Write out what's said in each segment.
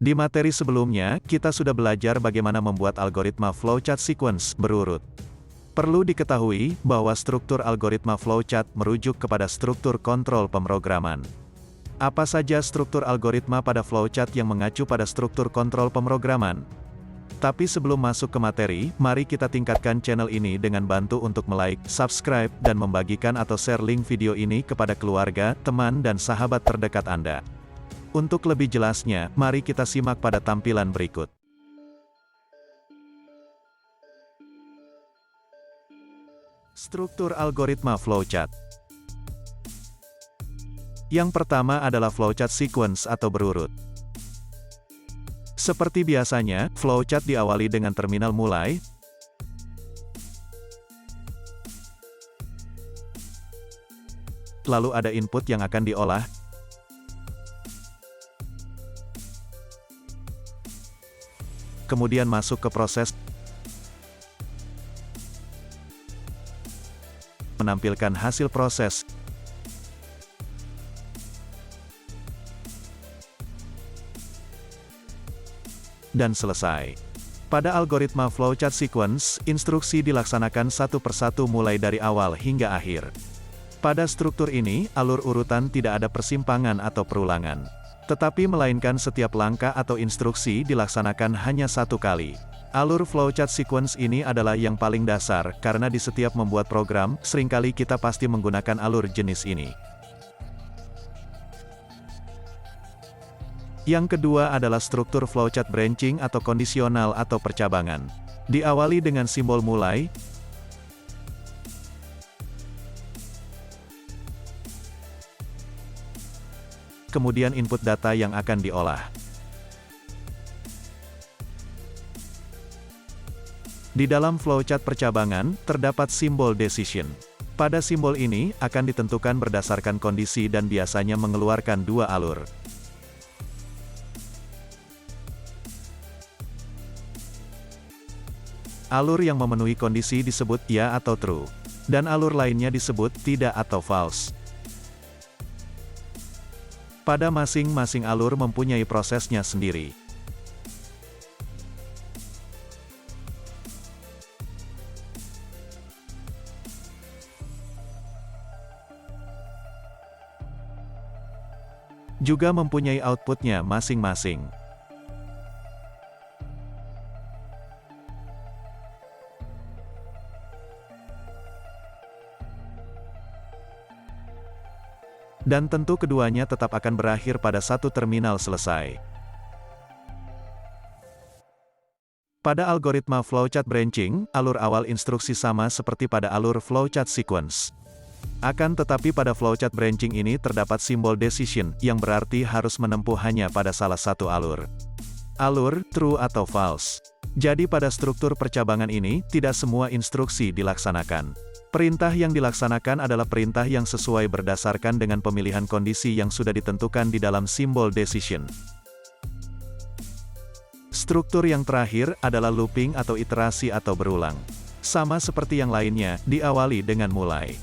Di materi sebelumnya, kita sudah belajar bagaimana membuat algoritma flowchart sequence berurut. Perlu diketahui bahwa struktur algoritma flowchart merujuk kepada struktur kontrol pemrograman. Apa saja struktur algoritma pada flowchart yang mengacu pada struktur kontrol pemrograman? Tapi sebelum masuk ke materi, mari kita tingkatkan channel ini dengan bantu untuk like, subscribe, dan membagikan atau share link video ini kepada keluarga, teman, dan sahabat terdekat Anda. Untuk lebih jelasnya, mari kita simak pada tampilan berikut. Struktur algoritma flowchart. Yang pertama adalah flowchart sequence atau berurut. Seperti biasanya, flowchart diawali dengan terminal mulai, lalu ada input yang akan diolah, kemudian masuk ke proses, menampilkan hasil proses, dan selesai. Pada algoritma flowchart sequence, instruksi dilaksanakan satu persatu mulai dari awal hingga akhir. Pada struktur ini, alur urutan tidak ada persimpangan atau perulangan. Tetapi melainkan setiap langkah atau instruksi dilaksanakan hanya satu kali. Alur flowchart sequence ini adalah yang paling dasar, karena di setiap membuat program, seringkali kita pasti menggunakan alur jenis ini. Yang kedua adalah struktur flowchart branching atau kondisional atau percabangan. Diawali dengan simbol mulai, kemudian input data yang akan diolah. Di dalam flowchart percabangan, terdapat simbol decision. Pada simbol ini, akan ditentukan berdasarkan kondisi dan biasanya mengeluarkan dua alur. Alur yang memenuhi kondisi disebut ya atau true, dan alur lainnya disebut tidak atau false. Pada masing-masing alur mempunyai prosesnya sendiri. Juga mempunyai outputnya masing-masing. Dan tentu keduanya tetap akan berakhir pada satu terminal selesai. Pada algoritma flowchart branching, alur awal instruksi sama seperti pada alur flowchart sequence. Akan tetapi pada flowchart branching ini terdapat simbol decision, yang berarti harus menempuh hanya pada salah satu alur. Alur, true atau false. Jadi pada struktur percabangan ini, tidak semua instruksi dilaksanakan. Perintah yang dilaksanakan adalah perintah yang sesuai berdasarkan dengan pemilihan kondisi yang sudah ditentukan di dalam simbol decision. Struktur yang terakhir adalah looping atau iterasi atau berulang. Sama seperti yang lainnya, diawali dengan mulai.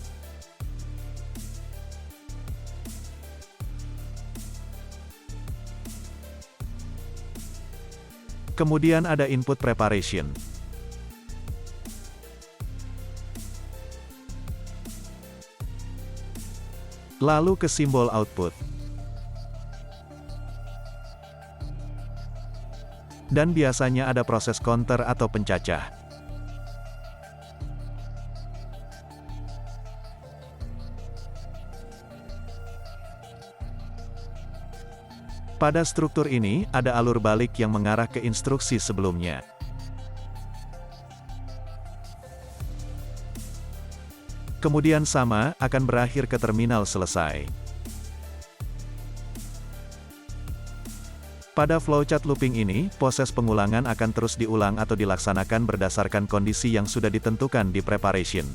Kemudian ada input preparation. Lalu ke simbol output. Dan biasanya ada proses counter atau pencacah. Pada struktur ini, ada alur balik yang mengarah ke instruksi sebelumnya. Kemudian sama, akan berakhir ke terminal selesai. Pada flowchart looping ini, proses pengulangan akan terus diulang atau dilaksanakan berdasarkan kondisi yang sudah ditentukan di preparation.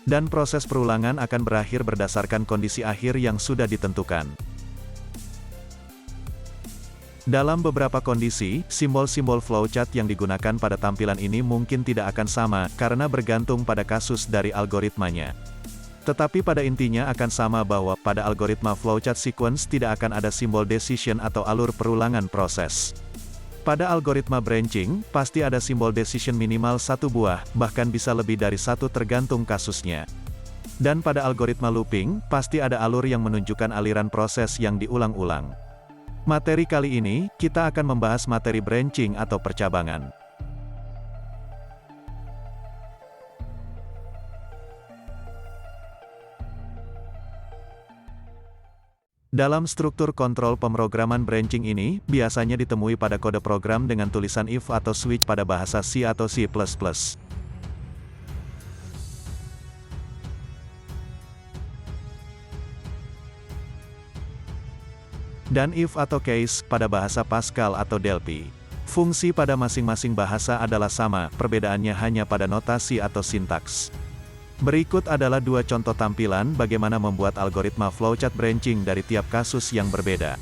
Dan proses perulangan akan berakhir berdasarkan kondisi akhir yang sudah ditentukan. Dalam beberapa kondisi, simbol-simbol flowchart yang digunakan pada tampilan ini mungkin tidak akan sama, karena bergantung pada kasus dari algoritmanya. Tetapi pada intinya akan sama bahwa, pada algoritma flowchart sequence tidak akan ada simbol decision atau alur perulangan proses. Pada algoritma branching, pasti ada simbol decision minimal satu buah, bahkan bisa lebih dari satu tergantung kasusnya. Dan pada algoritma looping, pasti ada alur yang menunjukkan aliran proses yang diulang-ulang. Materi kali ini, kita akan membahas materi branching atau percabangan. Dalam struktur kontrol pemrograman branching ini, biasanya ditemui pada kode program dengan tulisan if atau switch pada bahasa C atau C++. Dan if atau case pada bahasa Pascal atau Delphi. Fungsi pada masing-masing bahasa adalah sama, perbedaannya hanya pada notasi atau sintaks. Berikut adalah dua contoh tampilan bagaimana membuat algoritma flowchart branching dari tiap kasus yang berbeda.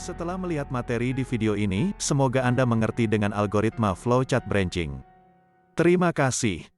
Setelah melihat materi di video ini, semoga Anda mengerti dengan algoritma flowchart branching. Terima kasih.